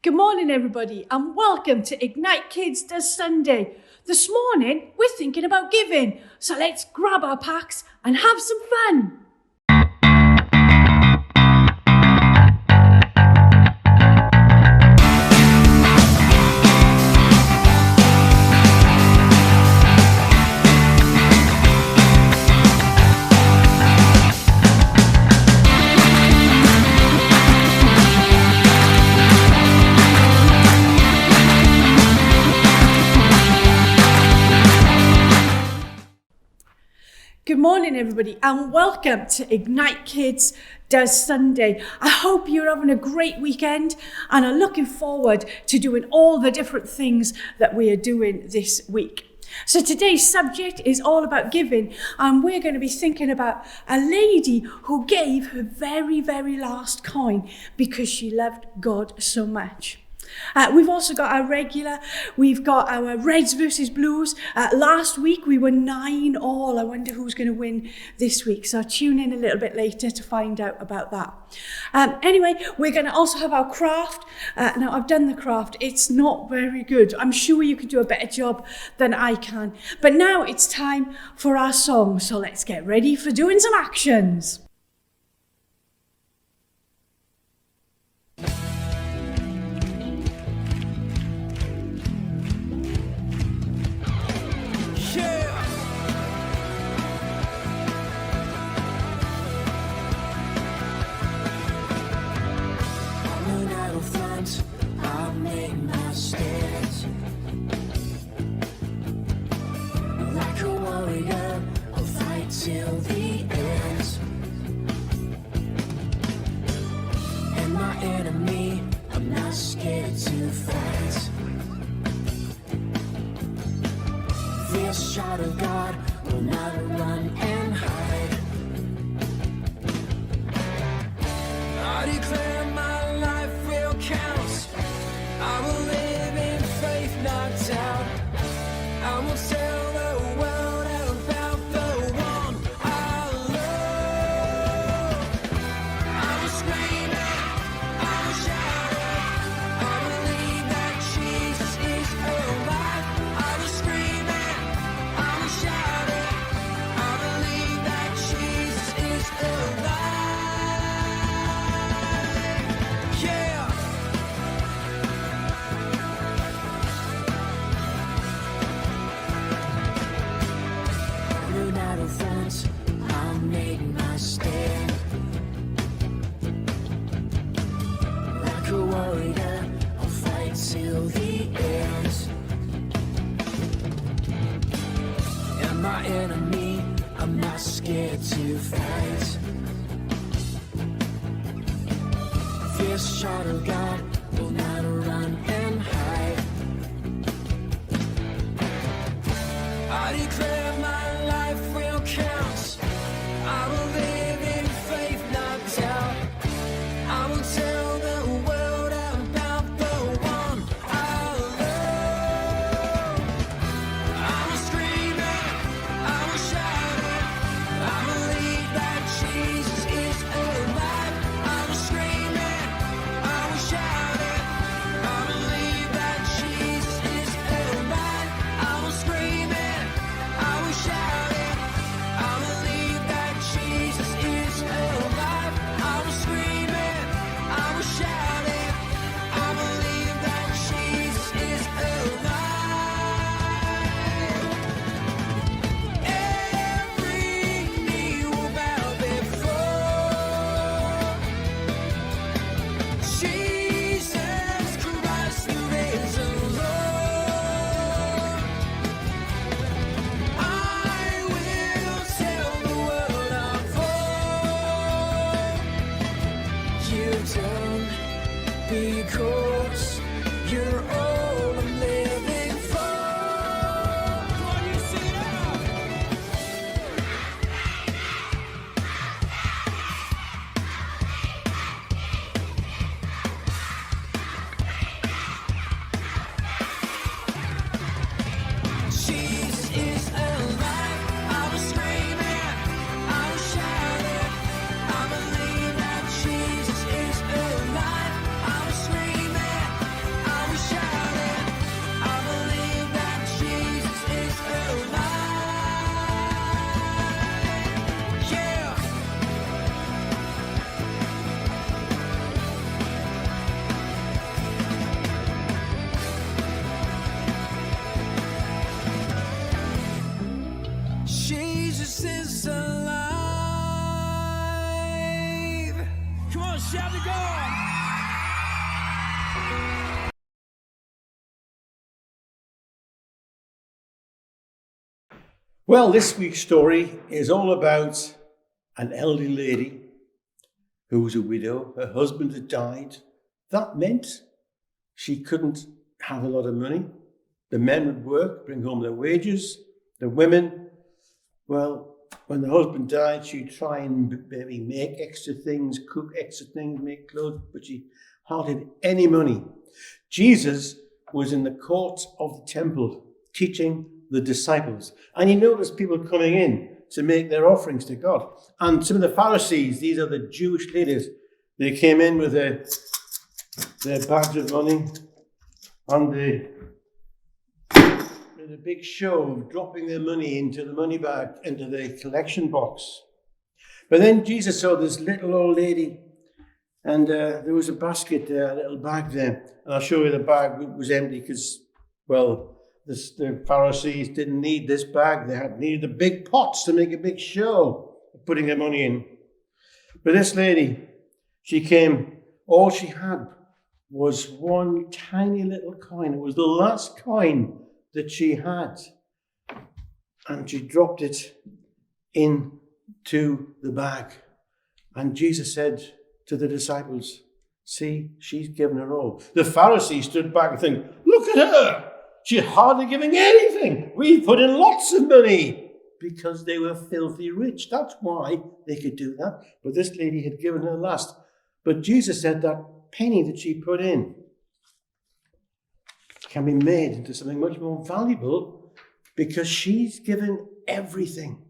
Good morning, everybody, and welcome to Ignite Kids Does Sunday. This morning, we're thinking about giving, so let's grab our packs and have some fun. Good morning, everybody, and welcome to Ignite Kids Does Sunday. I hope you're having a great weekend and are looking forward to doing all the different things that we are doing this week. So today's subject is all about giving, and we're going to be thinking about a lady who gave her very, very last coin because she loved God so much. We've also got our regular, we've got our Reds versus Blues. Last week we were 9-all. I wonder who's going to win this week. So tune in a little bit later to find out about that. Anyway, we're going to also have our craft. Now I've done the craft. It's not very good. I'm sure you can do a better job than I can. But now it's time for our song. So let's get ready for doing some actions. Till the end, and my enemy, I'm not scared to fight. This child of God will not run and hide. I declare my life will count. I will live in faith, not doubt. I will tell the world about the one I love. I will scream it, I will shout it. I believe that Jesus is alive. I will scream it, I will shout it. I believe that Jesus is alive. Yeah. Front, I'll make my stand. Like a warrior, I'll fight till the end. And my enemy, I'm not scared to fight. This child of God will not run and hide. I declare my life will count. I will live in faith, not doubt. I will tell the world about the one I love. I will scream it, I will shout it. I believe that Jesus is alive. I will scream it, I will shout it. I believe that Jesus is alive. I will scream it, I will shout it. I believe that Jesus is alive. I will scream it, I will shout it. I believe that Jesus is alive. Every knee will bow before Jesus Christ, the risen Lord. I will tell the world of all you've done, because you're all I'm living for. Come on, you sing it out. Jesus is alive. I will scream it, I will shout it. I believe that Jesus is alive. I will scream it, Well, this week's story is all about an elderly lady who was a widow. Her husband had died. That meant she couldn't have a lot of money. The men would work, bring home their wages. The women, well, when the husband died, she'd try and maybe make extra things, cook extra things, make clothes, but she hardly had any money. Jesus was in the court of the temple teaching the disciples, and he noticed people coming in to make their offerings to God. And some of the Pharisees, these are the Jewish leaders, they came in with their bags of money and with a big show of dropping their money into the money bag, into the collection box. But then Jesus saw this little old lady, and there was a basket there, a little bag there. And I'll show you the bag was empty because, well, the Pharisees didn't need this bag. They needed the big pots to make a big show of putting their money in. But this lady, she came, all she had was one tiny little coin. It was the last coin that she had. And she dropped it into the bag. And Jesus said to the disciples, see, she's given her all. The Pharisees stood back and think, look at her. She's hardly giving anything. We put in lots of money because they were filthy rich. That's why they could do that. But this lady had given her last. But Jesus said that penny that she put in can be made into something much more valuable because she's given everything.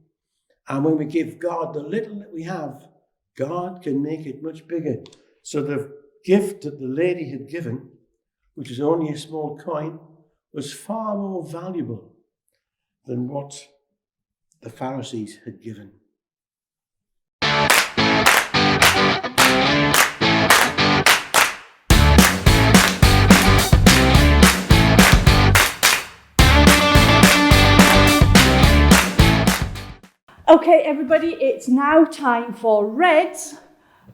And when we give God the little that we have, God can make it much bigger. So the gift that the lady had given, which is only a small coin, was far more valuable than what the Pharisees had given. Okay, everybody, it's now time for Reds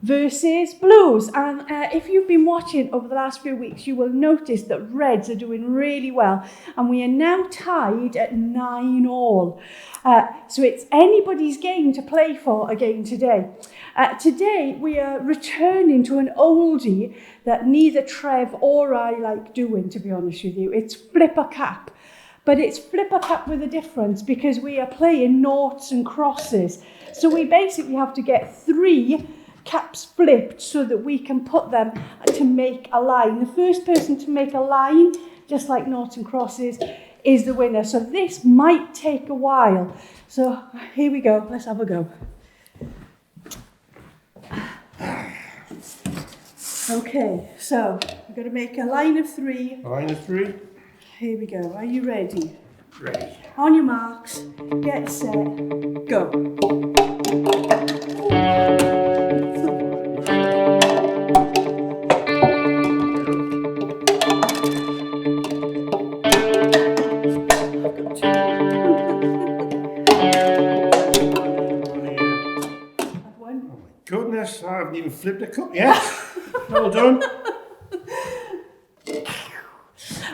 versus Blues. And if you've been watching over the last few weeks, you will notice that Reds are doing really well. And we are now tied at 9-all. So it's anybody's game to play for again today. Today, we are returning to an oldie that neither Trev or I like doing, to be honest with you. It's Flip a Cap. But it's Flip a Cap with a difference because we are playing noughts and crosses. So we basically have to get 3 caps flipped so that we can put them to make a line. The first person to make a line, just like noughts and crosses, is the winner. So this might take a while. So here we go. Let's have a go. Okay, so we're going to make a line of 3. Line of 3. Here we go. Are you ready? Ready. On your marks, get set, go. Goodness, I haven't even flipped a cup yet. Well done.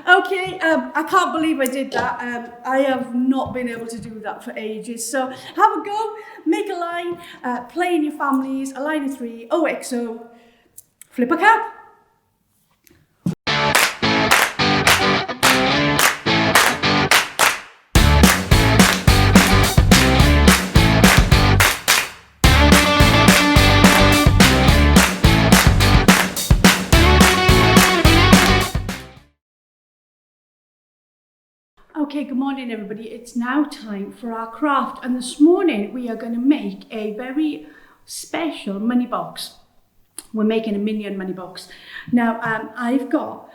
Okay, I can't believe I did that. I have not been able to do that for ages. So have a go, make a line, play in your families, a line of 3, OXO, flip a cap. Okay, good morning everybody. It's now time for our craft, and this morning we are going to make a very special money box. We're making a minion money box. Now I've got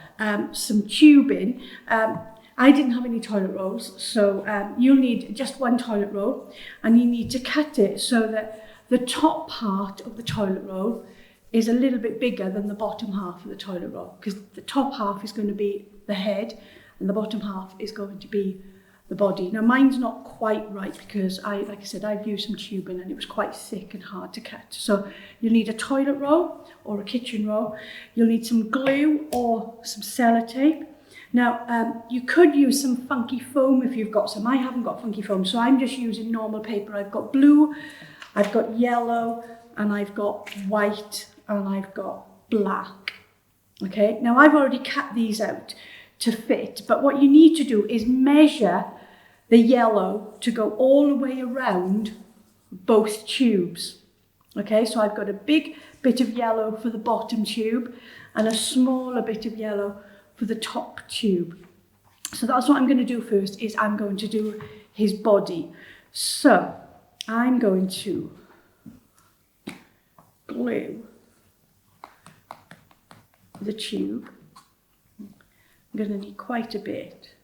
some tubing. I didn't have any toilet rolls, so you'll need just one toilet roll, and you need to cut it so that the top part of the toilet roll is a little bit bigger than the bottom half of the toilet roll, because the top half is going to be the head and the bottom half is going to be the body. Now mine's not quite right because like I said, I've used some tubing and it was quite thick and hard to cut. So you'll need a toilet roll or a kitchen roll. You'll need some glue or some sellotape. Now, you could use some funky foam if you've got some. I haven't got funky foam, so I'm just using normal paper. I've got blue, I've got yellow, and I've got white, and I've got black. Okay, now I've already cut these out to fit, but what you need to do is measure the yellow to go all the way around both tubes. Okay, so I've got a big bit of yellow for the bottom tube and a smaller bit of yellow for the top tube. So that's what I'm going to do first, is I'm going to do his body. So I'm going to glue the tube. I'm going to need quite a bit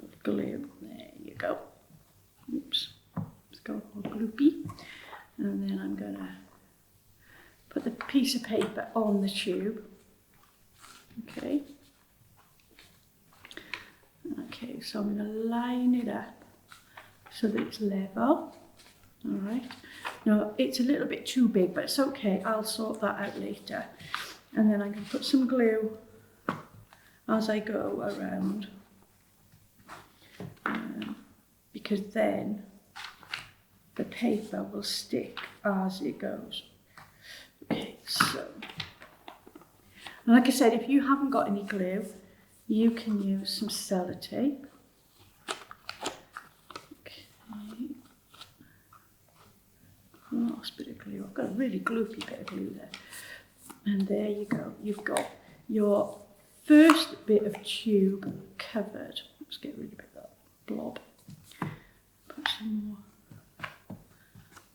of glue. There you go. Oops, it's got all gloopy. And then I'm going to put the piece of paper on the tube. Okay. Okay, so I'm going to line it up so that it's level. All right. Now, it's a little bit too big, but it's okay. I'll sort that out later. And then I can put some glue as I go around. Because then the paper will stick as it goes. Okay, so, and like I said, if you haven't got any glue, you can use some sellotape. Okay, last bit of glue. I've got a really gloopy bit of glue there. And there you go. You've got your first bit of tube covered. Let's get rid of that blob. Put some more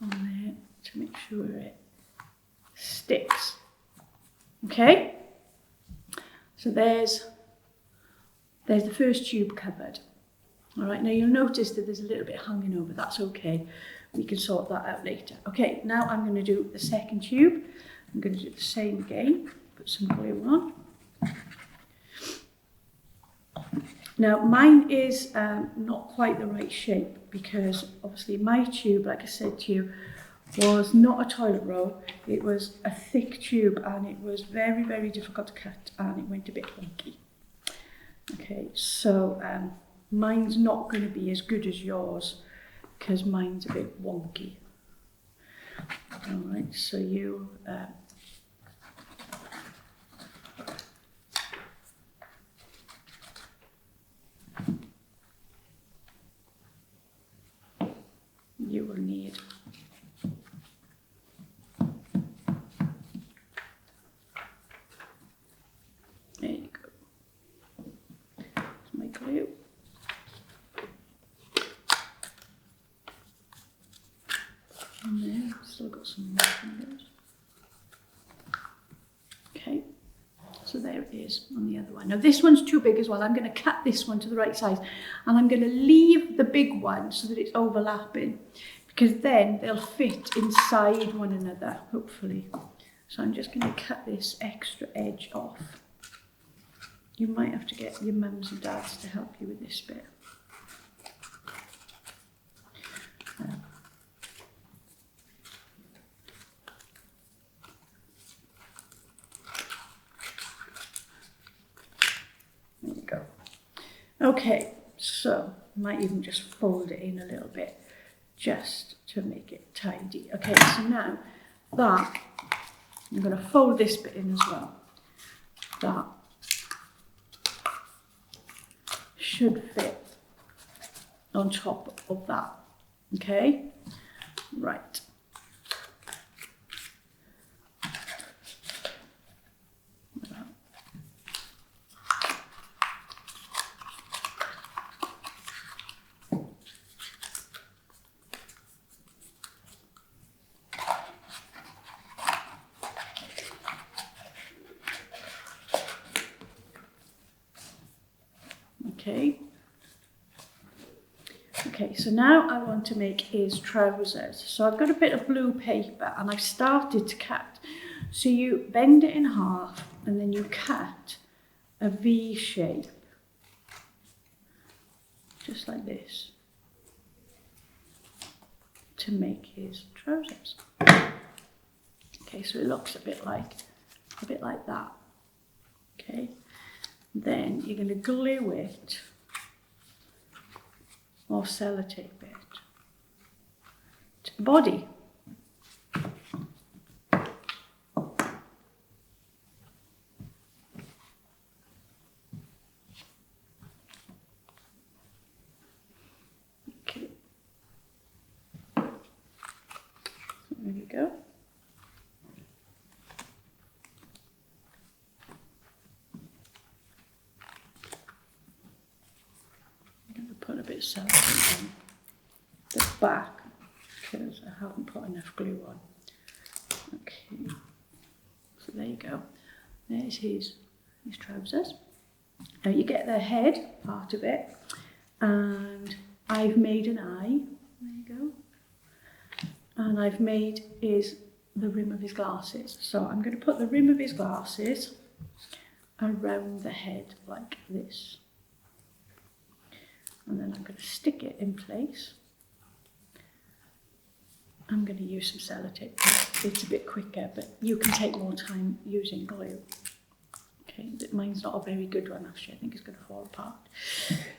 on there to make sure it sticks. Okay, so there's the first tube covered. All right, now you'll notice that there's a little bit hanging over. That's okay, we can sort that out later. Okay, now I'm going to do the second tube. I'm going to do the same again, put some glue on. Now mine is not quite the right shape, because obviously my tube, like I said to you, was not a toilet roll. It was a thick tube and it was very, very difficult to cut, and it went a bit wonky. Okay, so mine's not going to be as good as yours because mine's a bit wonky. All right, so you you will need there you go. There's my glue. And there, still got some more fingers. Okay, so there it is on the other one. Now this one's too big as well. I'm going to cut this one to the right size, and I'm going to leave the big one so that it's overlapping, because then they'll fit inside one another, hopefully. So I'm just going to cut this extra edge off. You might have to get your mums and dads to help you with this bit. There you go. Okay, so I might even just fold it in a little bit just to make it tidy. Okay, so now that, I'm going to fold this bit in as well. That should fit on top of that. Okay, right. Okay. Okay, so now I want to make his trousers. So I've got a bit of blue paper and I've started to cut. So you bend it in half and then you cut a V shape, just like this, to make his trousers. Okay, so it looks a bit like that. Okay. Then you're going to glue it or sellotape it to the body. Okay. There you go. Put a bit of sellotape on the back because I haven't put enough glue on. Okay, so there you go. There's his trousers. Now you get the head part of it, and I've made an eye. There you go. And I've made the rim of his glasses. So I'm going to put the rim of his glasses around the head like this. And then I'm going to stick it in place. I'm going to use some sellotape. It's a bit quicker, but you can take more time using glue. Okay, mine's not a very good one actually. I think it's going to fall apart.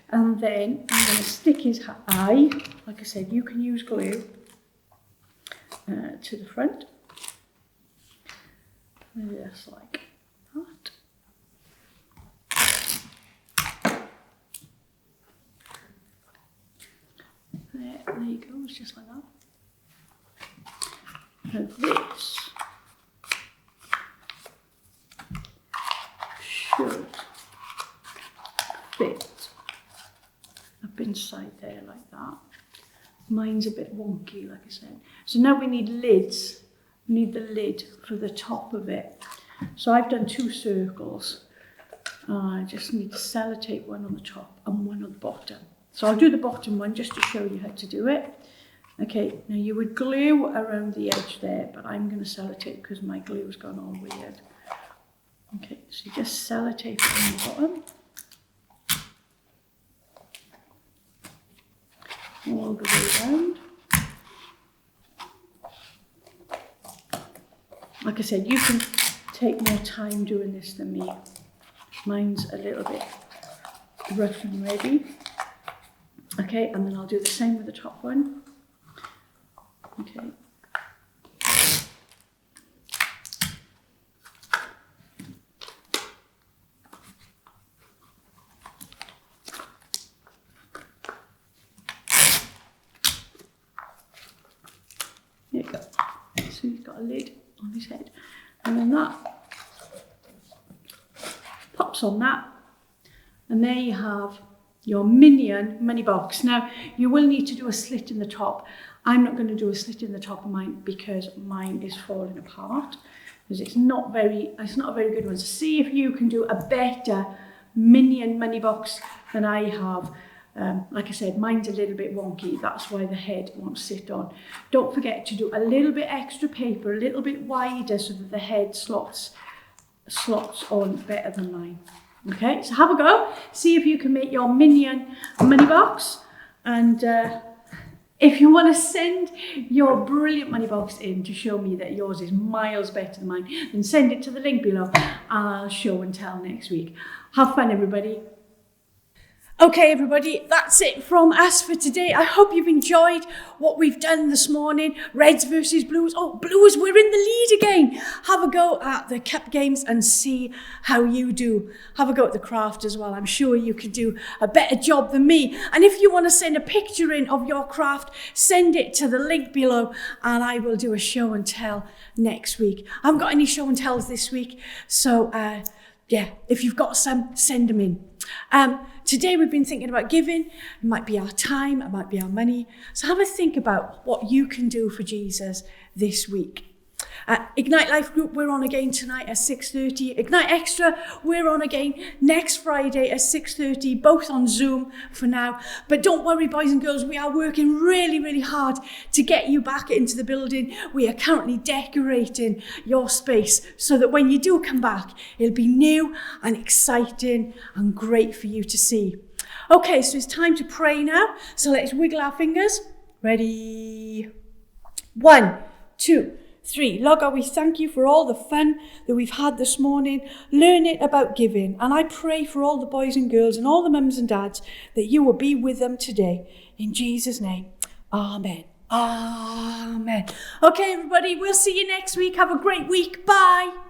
And then I'm going to stick his eye. Like I said, you can use glue to the front. Just like that. There you go, it's just like that. Now this should fit up inside there like that. Mine's a bit wonky, like I said. So now we need lids. We need the lid for the top of it. So I've done 2 circles. I just need to sellotape one on the top and one on the bottom. So I'll do the bottom one just to show you how to do it. Okay, now you would glue around the edge there, but I'm going to sellotape because my glue's gone all weird. Okay, so you just sellotape it on the bottom. All the way around. Like I said, you can take more time doing this than me. Mine's a little bit rough and ready. Okay, and then I'll do the same with the top one. Okay. There you go. So he's got a lid on his head. And then that pops on that. And there you have your Minion money box. Now, you will need to do a slit in the top. I'm not going to do a slit in the top of mine because mine is falling apart. Because it's not a very good one. So see if you can do a better Minion money box than I have. Like I said, mine's a little bit wonky. That's why the head won't sit on. Don't forget to do a little bit extra paper, a little bit wider so that the head slots on better than mine. Okay, so have a go. See if you can make your Minion money box. And if you want to send your brilliant money box in to show me that yours is miles better than mine, then send it to the link below and I'll show and tell next week. Have fun, everybody. Okay, everybody, that's it from us for today. I hope you've enjoyed what we've done this morning. Reds versus Blues. Oh, Blues, we're in the lead again. Have a go at the cup games and see how you do. Have a go at the craft as well. I'm sure you could do a better job than me. And if you want to send a picture in of your craft, send it to the link below and I will do a show and tell next week. I haven't got any show and tells this week, so yeah, if you've got some, send them in. Today we've been thinking about giving. It might be our time, it might be our money. So have a think about what you can do for Jesus this week. Ignite Life Group, we're on again tonight at 6:30. Ignite Extra, we're on again next Friday at 6:30, both on Zoom for now. But don't worry, boys and girls, we are working really, really hard to get you back into the building. We are currently decorating your space so that when you do come back, it'll be new and exciting and great for you to see. Okay, so it's time to pray now. So let's wiggle our fingers. Ready? 1, 2, 3. Lord God, we thank you for all the fun that we've had this morning, learning about giving. And I pray for all the boys and girls and all the mums and dads that you will be with them today. In Jesus' name, amen. Amen. Okay, everybody, we'll see you next week. Have a great week. Bye.